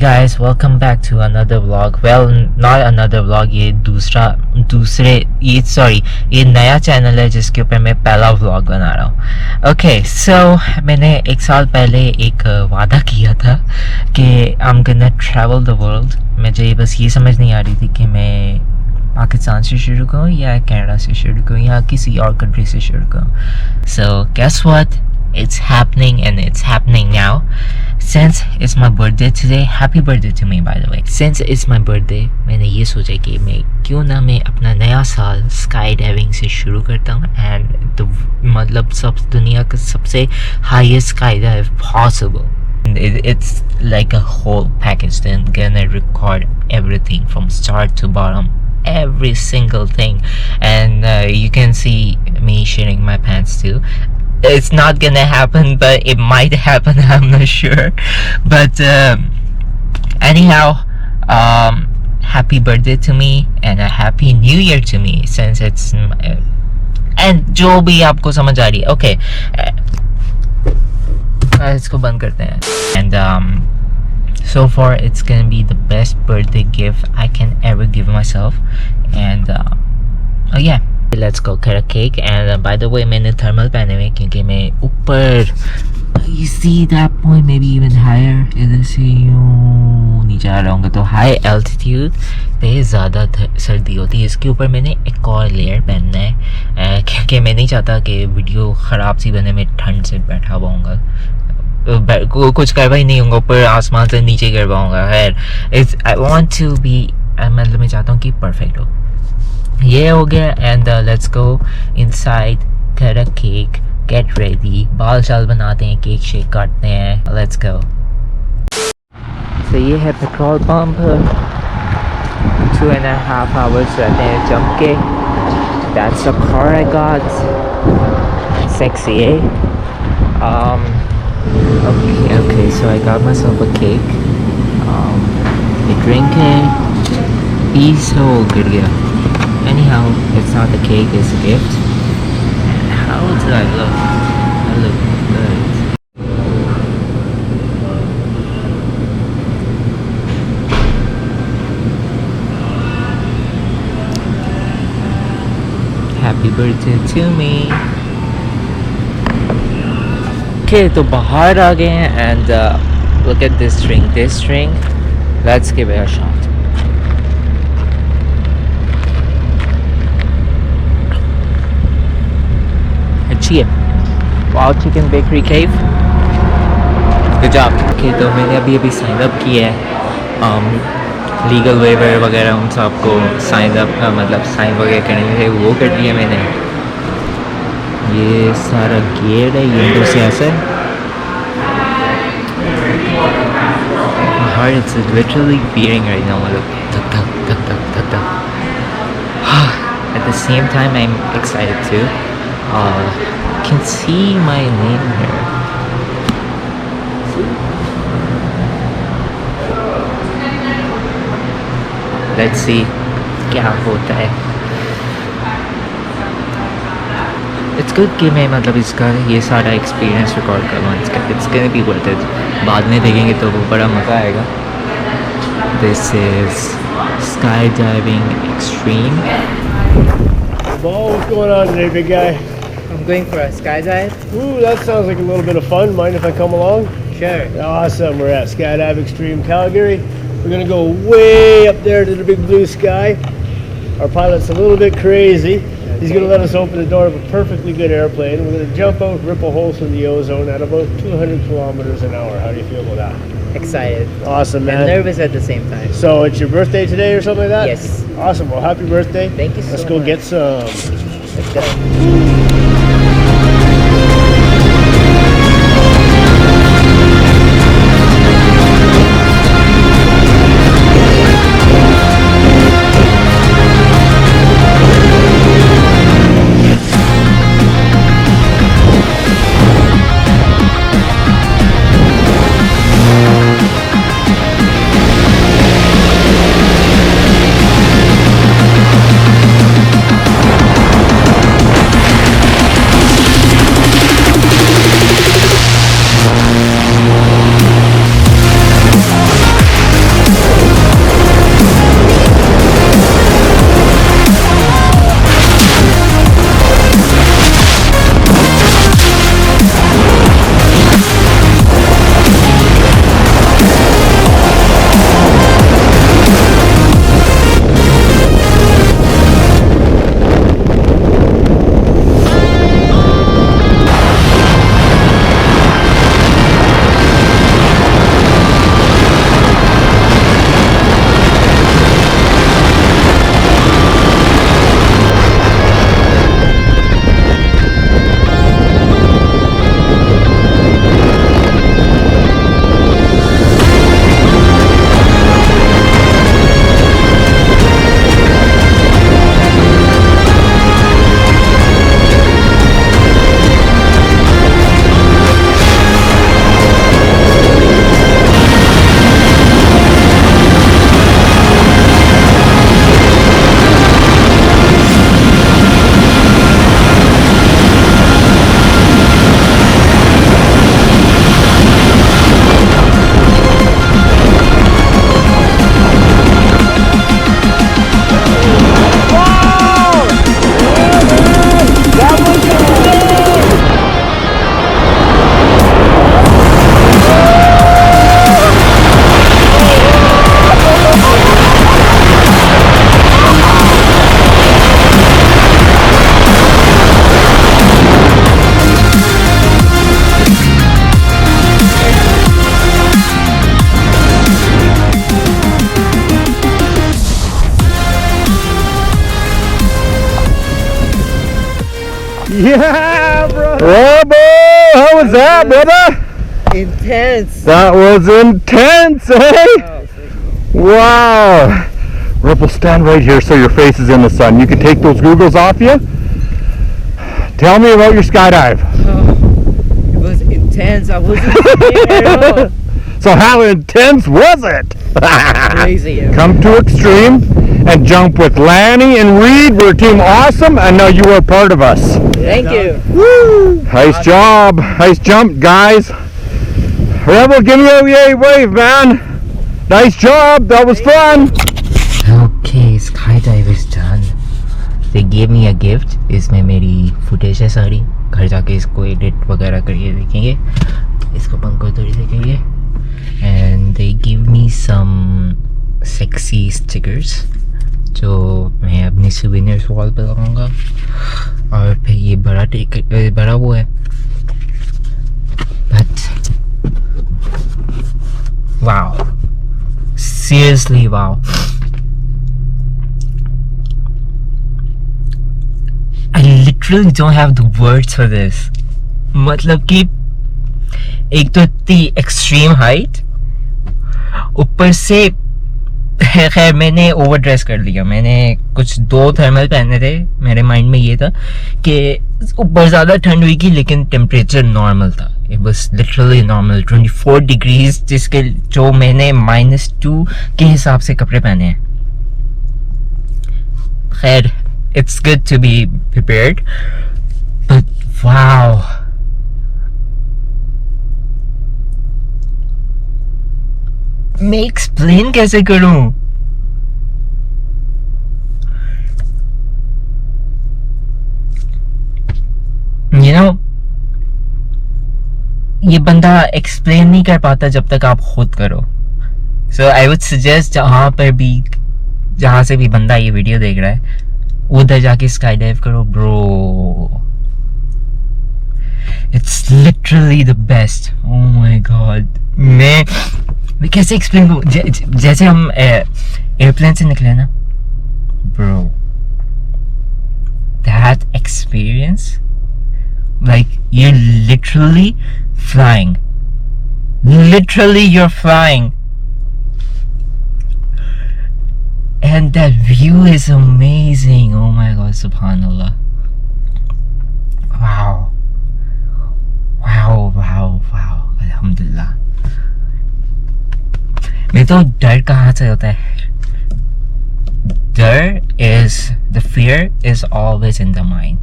guys, welcome back to another vlog. Well, not another vlog. ये नया channel है जिसके ऊपर मैं पहला व्लॉग बना रहा हूँ. ओके, सो मैंने एक साल पहले एक वादा किया था कि I'm gonna travel the world. मुझे बस ये समझ नहीं आ रही थी कि मैं पाकिस्तान से शुरू करूँ या कनाडा से शुरू करूँ या किसी और कंट्री से शुरू करूँ. So guess what? It's happening, and it's happening now. Since it's my birthday today, happy birthday to me by the way. Since it's my birthday, मैंने ये सोचा कि मैं अपना नया साल स्काई डाइविंग से शुरू करता हूँ. एंड मतलब सब दुनिया का सबसे highest sky dive possible. It's like a whole package. Then gonna record everything from start to bottom, every single thing, and you can see me shitting my pants too. It's not gonna happen, but it might happen. I'm not sure. But anyhow, happy birthday to me and a happy new year to me, since it's and जो भी आपको समझ आ रही है. Okay, इसको बंद करते हैं. And so far it's gonna be the best birthday gift I can ever give myself. And oh yeah, let's go cut a cake. And by the way, मैंने thermal पहने हुए क्योंकि मैं ऊपर, you see that point, maybe even higher, इधर से यूँ नीचे आ रहा हूँ तो high altitude पे ज़्यादा सर्दी होती है. इसके ऊपर मैंने एक और लेयर पहनना है क्योंकि मैं नहीं चाहता कि वीडियो ख़राब सी बने. मैं ठंड से बैठा हुआ हूँगा, कुछ करवा ही नहीं होगा, ऊपर आसमान से नीचे गिरवा हूँगा. खैर, आई वॉन्ट टू बी, मतलब मैं चाहता हूँ कि परफेक्ट हो. ये हो गया. And let's go inside, cut a cake, get ready, बाल शाल बनाते हैं, केक शेक काटते हैं. Let's go. तो ये है पेट्रोल पंप. 2.5 hours रहते हैं जम के. That's the car I got. Sexy, eh? Okay, so I got myself a cake. A drink है. Peace हो गिर गया. Anyhow, it's not the cake, it's a gift. And how do I look? I look good. Happy birthday to me. Okay, तो बाहर आ गए हैं. And look at this drink. This drink, let's give it a shot. अच्छी है. Wow, chicken bakery cave. Good job. Okay, तो मैंने अभी sign up किया है. लीगल वेवर वगैरह उन सबको साइन अप, मतलब साइन वगैरह करने थे, वो कर दिया मैंने. ये सारा गेट है, ये तो से ऐसा है. My heart is literally beating right now. मतलब धक धक धक धक धक धक. At the same time, I'm excited too. Can see my name here. Let's see क्या होता है. It's good कि मैं मतलब इसका ये सारा एक्सपीरियंस रिकॉर्ड कर लूँ. It's gonna be worth it. बाद में देखेंगे तो वो बड़ा मज़ा आएगा. This is skydiving extreme. Well, what's going on today, big guy? I'm going for a skydive. Ooh, that sounds like a little bit of fun. Mind if I come along? Sure. Awesome. We're at Skydive Extreme Calgary. We're gonna go way up there to the big blue sky. Our pilot's a little bit crazy. He's gonna let us open the door of a perfectly good airplane. We're gonna jump out, rip a hole through the ozone at about 200 kilometers an hour. How do you feel about that? Excited. Awesome, man. And nervous at the same time. So it's your birthday today or something like that? Yes. Awesome. Well, happy birthday. Thank you so much. Let's go get some. Let's go. Yeah, bro. Robo, how was that, brother? Intense. That was intense, eh? Wow. Rebel, stand right here so your face is in the sun. You can take those googles off you. Tell me about your skydive. It was intense. I wasn't scared at all. So how intense was it? Crazy. Come to Extreme and jump with Lanny and Reed. We're Team Awesome, and now you are part of us. Thank you. Woo! Nice job. Nice jump, guys. Rebel, give me a yay wave, man. Nice job. That was fun. Okay, skydive is done. They gave me a gift. इसमें मेरी footage है सारी. घर जाके इसको edit वगैरह करके देखेंगे. इसको बंद कर थोड़ी देखेंगे. And they give me some sexy stickers जो मैं अपनी souvenirs wall पे लगाऊंगा. और फिर ये बड़ा वो है. But wow, seriously wow. I literally don't have the words for this. मतलब कि एक तो इतनी एक्सट्रीम हाइट, ऊपर से खैर मैंने ओवर ड्रेस कर लिया. मैंने कुछ 2 थर्मल पहने थे. मेरे माइंड में ये था कि ऊपर ज़्यादा ठंड हुई थी लेकिन टेम्परेचर नॉर्मल था. It was literally normal 24 degrees, जिसके जो मैंने -2 के हिसाब से कपड़े पहने हैं. खैर, it's good to be prepared, but wow. मैं एक्सप्लेन कैसे करूं? You know, ये बंदा एक्सप्लेन नहीं कर पाता जब तक आप खुद करो. So I would suggest जहां से भी बंदा ये वीडियो देख रहा है, उधर जाके स्काई डाइव करो bro. It's literally the best. Oh my God. मैं कैसे एक्सप्लेन करूं? जैसे हम एयरप्लेन से निकले ना bro, that experience, like you literally flying. Literally you're flying. And that view is amazing. Oh my god, subhanallah. Wow. Alhamdulillah. मेरे तो डर कहाँ से होता है? डर is, the fear is always in the mind.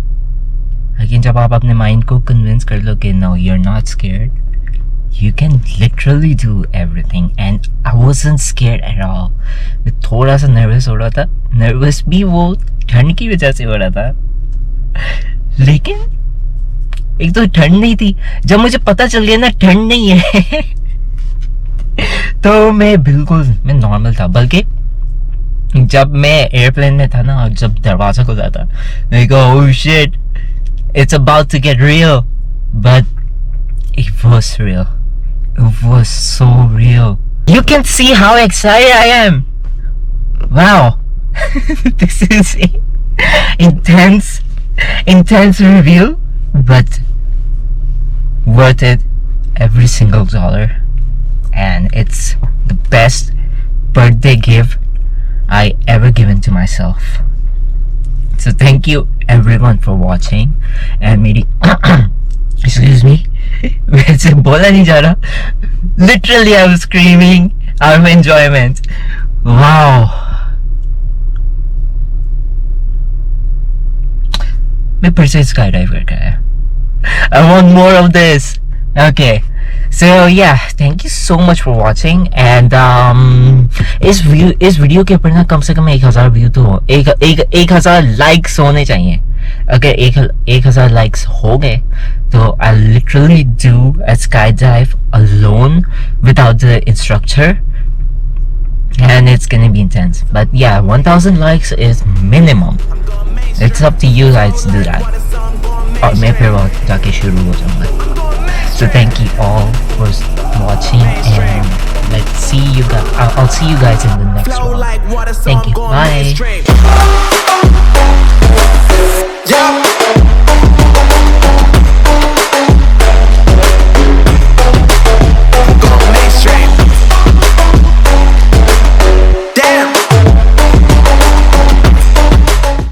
लेकिन जब आप अपने माइंड को कन्विंस कर लो कि no, you're not scared, you can literally do everything. And I wasn't scared at all. मैं थोड़ा सा नर्वस हो रहा था. नर्वस भी वो ठंड की वजह से हो रहा था, लेकिन एक तो ठंड नहीं थी. जब मुझे पता चल गया ना ठंड नहीं है तो मैं नॉर्मल था. बल्कि जब मैं एयरप्लेन में था ना, और जब दरवाजा खुला था, मैं कहा oh shit, it's about to get real. But it was real. It was so real. You can see how excited I am. Wow. This is intense review, but worth it, every single dollar. And it's the best birthday gift I ever given to myself. So thank you everyone for watching. And मेरी excuse me, वैसे बोला नहीं जा रहा. Literally I was screaming out of enjoyment. Wow. मैं फिर से skydive करके आया. I want more of this. Okay. So yeah, thank you so much for watching. And इस वीडियो के ऊपर ना कम से कम 1000 व्यू तो हो, 1000 लाइक्स होने चाहिए. अगर 1000 लाइक्स हो गए तो I literally do a skydive alone without the instructor, and it's gonna be intense. But yeah, 1000 likes is minimum. It's up to you guys to do that. और मैं फिर जाके शुरू हो जाऊंगा. So thank you all for watching, and let's see you guys. I'll see you guys in the next one. Thank you. Bye.